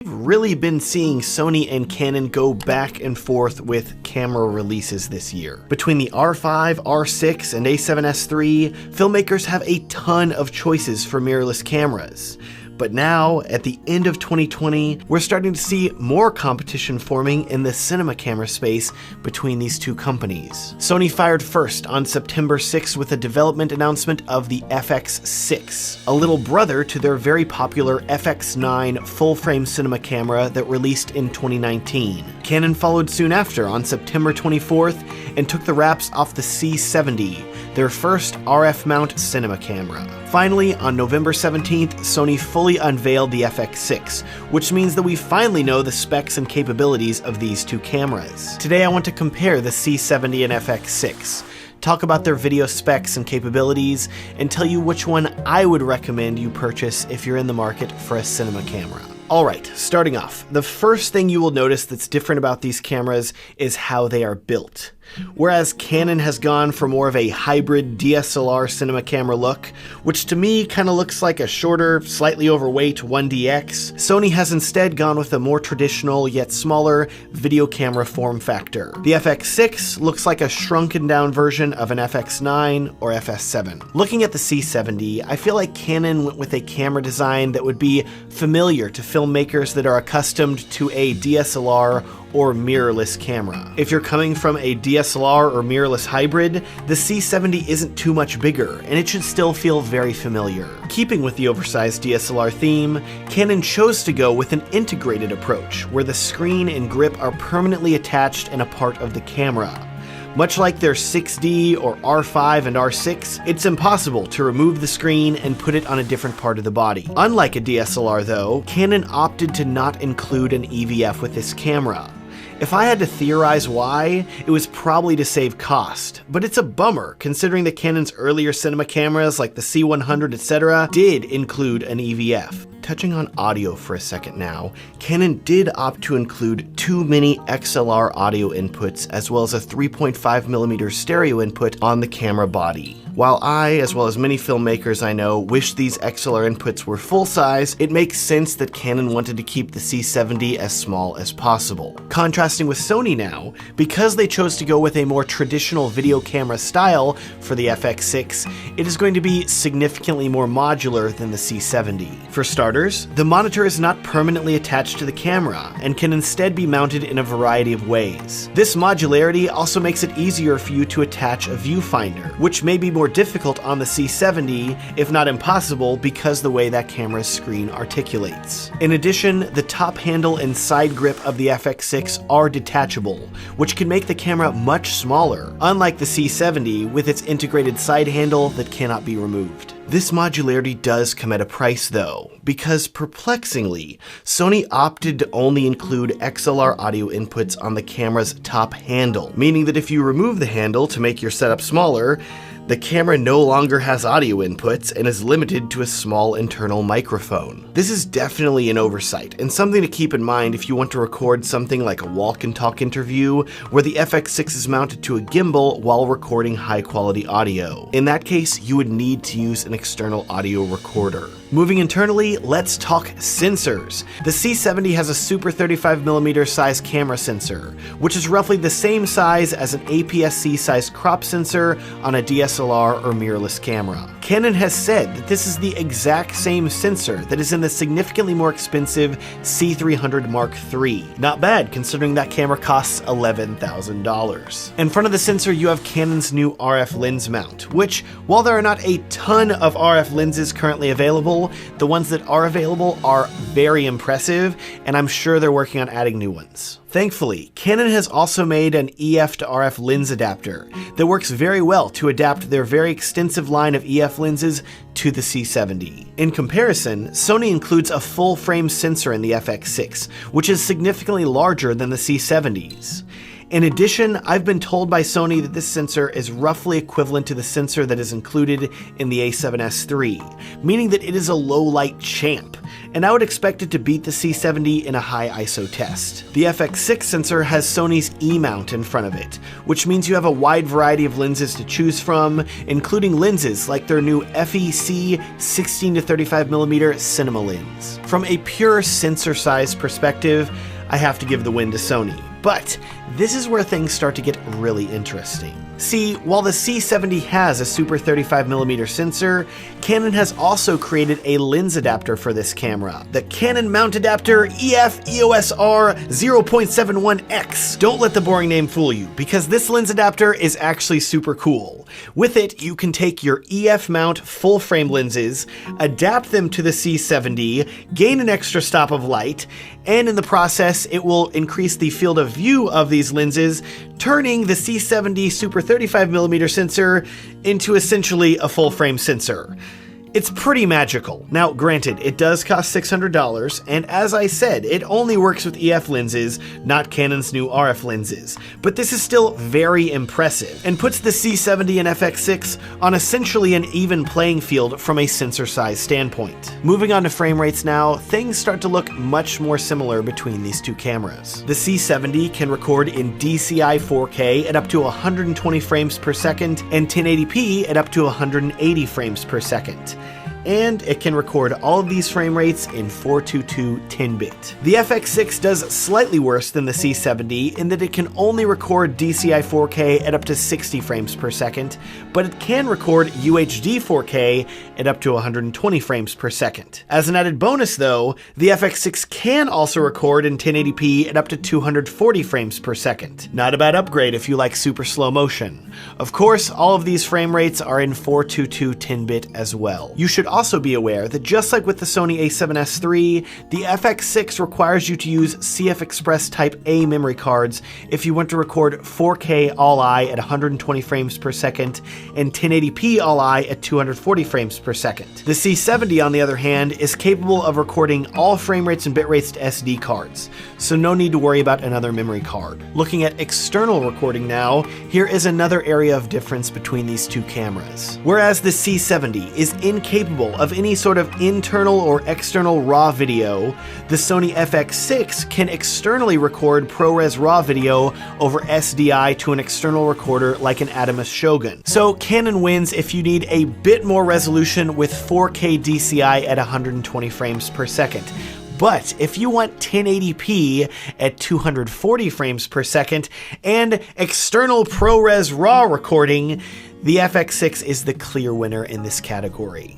We've really been seeing Sony and Canon go back and forth with camera releases this year. Between the R5, R6, and A7S III, filmmakers have a ton of choices for mirrorless cameras. But now, at the end of 2020, we're starting to see more competition forming in the cinema camera space between these two companies. Sony fired first on September 6th with a development announcement of the FX6, a little brother to their very popular FX9 full-frame cinema camera that released in 2019. Canon followed soon after on September 24th and took the wraps off the C70, their first RF mount cinema camera. Finally, on November 17th, Sony fully unveiled the FX6, which means that we finally know the specs and capabilities of these two cameras. Today I want to compare the C70 and FX6, talk about their video specs and capabilities, and tell you which one I would recommend you purchase if you're in the market for a cinema camera. Alright, starting off, the first thing you will notice that's different about these cameras is how they are built. Whereas Canon has gone for more of a hybrid DSLR cinema camera look, which to me kind of looks like a shorter, slightly overweight 1DX, Sony has instead gone with a more traditional yet smaller video camera form factor. The FX6 looks like a shrunken down version of an FX9 or FS7. Looking at the C70, I feel like Canon went with a camera design that would be familiar to filmmakers that are accustomed to a DSLR or mirrorless camera. If you're coming from a DSLR or mirrorless hybrid, the C70 isn't too much bigger, and it should still feel very familiar. Keeping with the oversized DSLR theme, Canon chose to go with an integrated approach, where the screen and grip are permanently attached and a part of the camera. Much like their 6D or R5 and R6, it's impossible to remove the screen and put it on a different part of the body. Unlike a DSLR though, Canon opted to not include an EVF with this camera. If I had to theorize why, it was probably to save cost, but it's a bummer considering that Canon's earlier cinema cameras like the C100 etc. did include an EVF. Touching on audio for a second now, Canon did opt to include two mini XLR audio inputs as well as a 3.5mm stereo input on the camera body. While I, as well as many filmmakers I know, wish these XLR inputs were full size, it makes sense that Canon wanted to keep the C70 as small as possible. Contrasting with Sony now, because they chose to go with a more traditional video camera style for the FX6, it is going to be significantly more modular than the C70. For starters, the monitor is not permanently attached to the camera and can instead be mounted in a variety of ways. This modularity also makes it easier for you to attach a viewfinder, which may be more difficult on the C70, if not impossible, because the way that camera's screen articulates. In addition, the top handle and side grip of the FX6 are detachable, which can make the camera much smaller, unlike the C70 with its integrated side handle that cannot be removed. This modularity does come at a price though, because perplexingly, Sony opted to only include XLR audio inputs on the camera's top handle, meaning that if you remove the handle to make your setup smaller, the camera no longer has audio inputs and is limited to a small internal microphone. This is definitely an oversight and something to keep in mind if you want to record something like a walk and talk interview where the FX6 is mounted to a gimbal while recording high quality audio. In that case, you would need to use an external audio recorder. Moving internally, let's talk sensors. The C70 has a super 35mm size camera sensor, which is roughly the same size as an APS-C sized crop sensor on a DSLR or mirrorless camera. Canon has said that this is the exact same sensor that is in the significantly more expensive C300 Mark III. Not bad considering that camera costs $11,000. In front of the sensor you have Canon's new RF lens mount, which, while there are not a ton of RF lenses currently available, the ones that are available are very impressive, and I'm sure they're working on adding new ones. Thankfully, Canon has also made an EF to RF lens adapter that works very well to adapt their very extensive line of EF lenses to the C70. In comparison, Sony includes a full-frame sensor in the FX6, which is significantly larger than the C70's. In addition, I've been told by Sony that this sensor is roughly equivalent to the sensor that is included in the A7S III, meaning that it is a low light champ, and I would expect it to beat the C70 in a high ISO test. The FX6 sensor has Sony's E-mount in front of it, which means you have a wide variety of lenses to choose from, including lenses like their new FEC 16-35mm cinema lens. From a pure sensor size perspective, I have to give the win to Sony. But this is where things start to get really interesting. See, while the C70 has a super 35mm sensor, Canon has also created a lens adapter for this camera, the Canon mount adapter EF EOS R 0.71X. Don't let the boring name fool you, because this lens adapter is actually super cool. With it, you can take your EF mount full frame lenses, adapt them to the C70, gain an extra stop of light, and in the process, it will increase the field of view of these lenses, turning the C70 super 35mm sensor into essentially a full frame sensor. It's pretty magical. Now, granted, it does cost $600, and as I said, it only works with EF lenses, not Canon's new RF lenses. But this is still very impressive, and puts the C70 and FX6 on essentially an even playing field from a sensor size standpoint. Moving on to frame rates now, things start to look much more similar between these two cameras. The C70 can record in DCI 4K at up to 120 frames per second, and 1080p at up to 180 frames per second. And it can record all of these frame rates in 422 10-bit. The FX6 does slightly worse than the C70 in that it can only record DCI 4K at up to 60 frames per second, but it can record UHD 4K at up to 120 frames per second. As an added bonus though, the FX6 can also record in 1080p at up to 240 frames per second. Not a bad upgrade if you like super slow motion. Of course, all of these frame rates are in 422 10-bit as well. You should also be aware that just like with the Sony A7S III, the FX6 requires you to use CF Express Type A memory cards if you want to record 4K all-I at 120 frames per second and 1080p all-I at 240 frames per second. The C70, on the other hand, is capable of recording all frame rates and bit rates to SD cards, so no need to worry about another memory card. Looking at external recording now, here is another area of difference between these two cameras. Whereas the C70 is incapable of any sort of internal or external RAW video, the Sony FX6 can externally record ProRes RAW video over SDI to an external recorder like an Atomos Shogun. So Canon wins if you need a bit more resolution with 4K DCI at 120 frames per second. But if you want 1080p at 240 frames per second and external ProRes RAW recording, the FX6 is the clear winner in this category.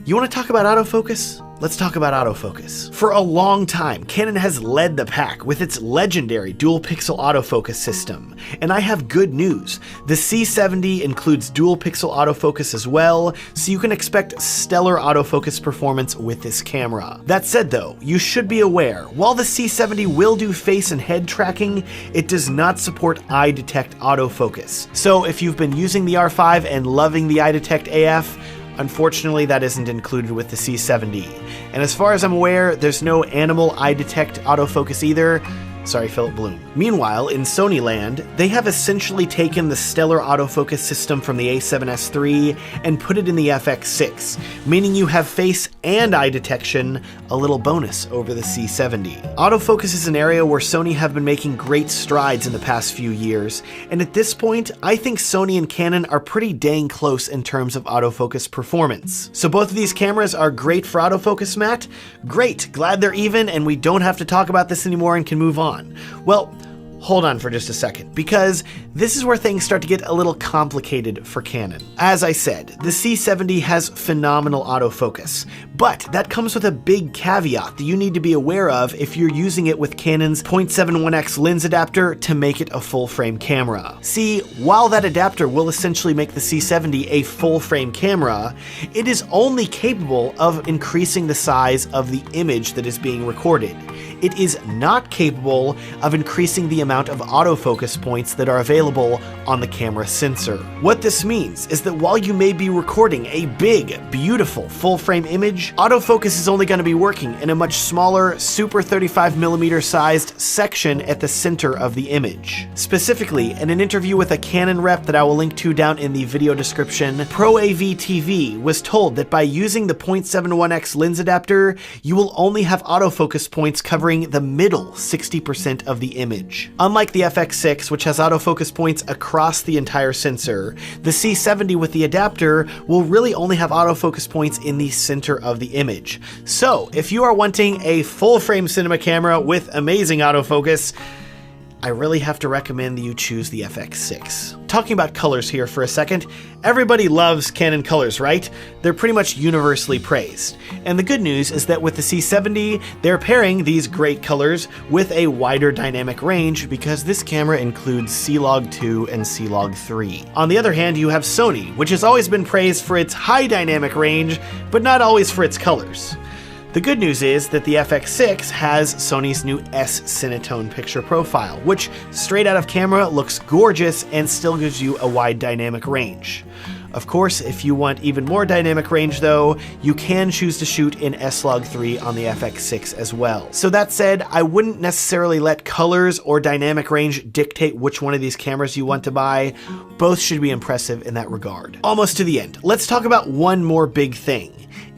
You want to talk about autofocus? Let's talk about autofocus. For a long time, Canon has led the pack with its legendary dual pixel autofocus system. And I have good news. The C70 includes dual pixel autofocus as well, so you can expect stellar autofocus performance with this camera. That said though, you should be aware, while the C70 will do face and head tracking, it does not support eye detect autofocus. So if you've been using the R5 and loving the eye detect AF, unfortunately, that isn't included with the C70. And as far as I'm aware, there's no animal eye detect autofocus either. Sorry, Philip Bloom. Meanwhile, in Sony land, they have essentially taken the stellar autofocus system from the A7S III and put it in the FX6, meaning you have face and eye detection, a little bonus over the C70. Autofocus is an area where Sony have been making great strides in the past few years, and at this point, I think Sony and Canon are pretty dang close in terms of autofocus performance. So both of these cameras are great for autofocus, Matt? Great, glad they're even and we don't have to talk about this anymore and can move on. Well, hold on for just a second, because this is where things start to get a little complicated for Canon. As I said, the C70 has phenomenal autofocus, but that comes with a big caveat that you need to be aware of if you're using it with Canon's 0.71x lens adapter to make it a full-frame camera. See, while that adapter will essentially make the C70 a full-frame camera, it is only capable of increasing the size of the image that is being recorded. It is not capable of increasing the amount amount of autofocus points that are available on the camera sensor. What this means is that while you may be recording a big, beautiful full-frame image, autofocus is only going to be working in a much smaller, super 35mm sized section at the center of the image. Specifically, in an interview with a Canon rep that I will link to down in the video description, Pro AV TV was told that by using the 0.71x lens adapter, you will only have autofocus points covering the middle 60% of the image. Unlike the FX6, which has autofocus points across the entire sensor, the C70 with the adapter will really only have autofocus points in the center of the image. So, if you are wanting a full-frame cinema camera with amazing autofocus, I really have to recommend that you choose the FX6. Talking about colors here for a second, everybody loves Canon colors, right? They're pretty much universally praised. And the good news is that with the C70, they're pairing these great colors with a wider dynamic range because this camera includes C-Log 2 and C-Log 3. On the other hand, you have Sony, which has always been praised for its high dynamic range, but not always for its colors. The good news is that the FX6 has Sony's new S Cinetone picture profile, which straight out of camera looks gorgeous and still gives you a wide dynamic range. Of course, if you want even more dynamic range though, you can choose to shoot in S-Log 3 on the FX6 as well. So that said, I wouldn't necessarily let colors or dynamic range dictate which one of these cameras you want to buy. Both should be impressive in that regard. Almost to the end, let's talk about one more big thing.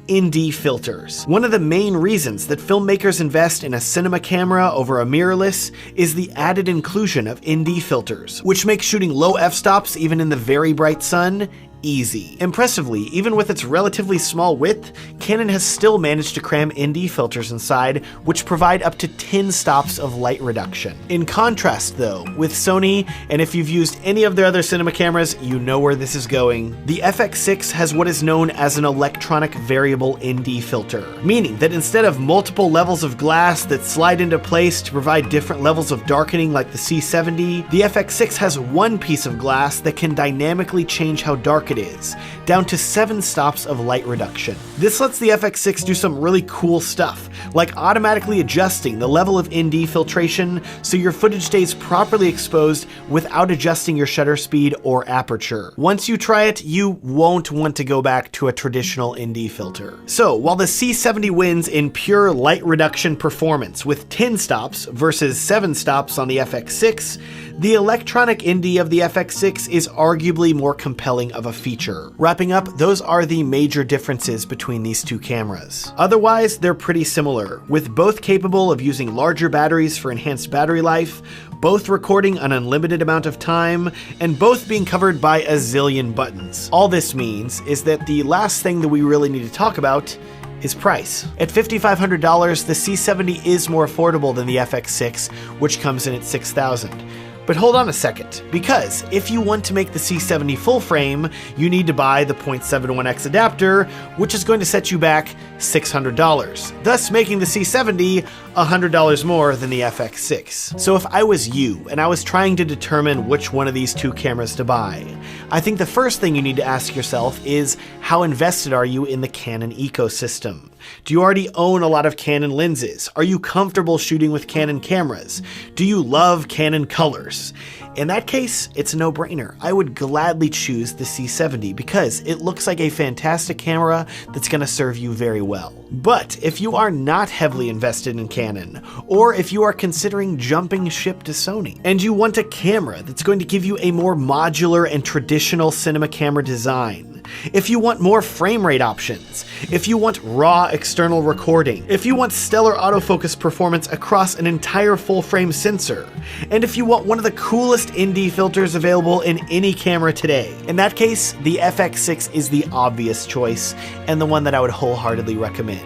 ND filters. One of the main reasons that filmmakers invest in a cinema camera over a mirrorless is the added inclusion of ND filters, which makes shooting low f-stops even in the very bright sun easy. Impressively, even with its relatively small width, Canon has still managed to cram ND filters inside, which provide up to 10 stops of light reduction. In contrast though, with Sony, and if you've used any of their other cinema cameras, you know where this is going, the FX6 has what is known as an electronic variable ND filter, meaning that instead of multiple levels of glass that slide into place to provide different levels of darkening like the C70, the FX6 has one piece of glass that can dynamically change how dark it is, down to 7 stops of light reduction. This lets the FX6 do some really cool stuff, like automatically adjusting the level of ND filtration so your footage stays properly exposed without adjusting your shutter speed or aperture. Once you try it, you won't want to go back to a traditional ND filter. So, while the C70 wins in pure light reduction performance with 10 stops versus 7 stops on the FX6, the electronic ND of the FX6 is arguably more compelling of a feature. Wrapping up, those are the major differences between these two cameras. Otherwise, they're pretty similar, with both capable of using larger batteries for enhanced battery life, both recording an unlimited amount of time, and both being covered by a zillion buttons. All this means is that the last thing that we really need to talk about is price. At $5,500, the C70 is more affordable than the FX6, which comes in at $6,000. But hold on a second, because if you want to make the C70 full frame, you need to buy the 0.71x adapter, which is going to set you back $600, thus making the C70 $100 more than the FX6. So if I was you, and I was trying to determine which one of these two cameras to buy, I think the first thing you need to ask yourself is, how invested are you in the Canon ecosystem? Do you already own a lot of Canon lenses? Are you comfortable shooting with Canon cameras? Do you love Canon colors? In that case, it's a no-brainer. I would gladly choose the C70 because it looks like a fantastic camera that's going to serve you very well. But if you are not heavily invested in Canon, or if you are considering jumping ship to Sony, and you want a camera that's going to give you a more modular and traditional cinema camera design, if you want more frame rate options, if you want raw external recording, if you want stellar autofocus performance across an entire full-frame sensor, and if you want one of the coolest ND filters available in any camera today, in that case, the FX6 is the obvious choice, and the one that I would wholeheartedly recommend.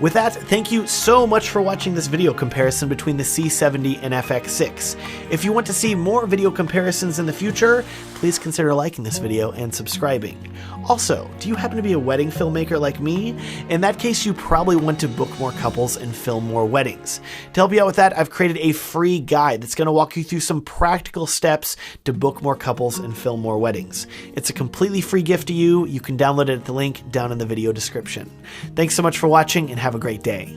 With that, thank you so much for watching this video comparison between the C70 and FX6. If you want to see more video comparisons in the future, please consider liking this video and subscribing. Also, do you happen to be a wedding filmmaker like me? In that case, you probably want to book more couples and film more weddings. To help you out with that, I've created a free guide that's going to walk you through some practical steps to book more couples and film more weddings. It's a completely free gift to you. You can download it at the link down in the video description. Thanks so much for watching and have a great day.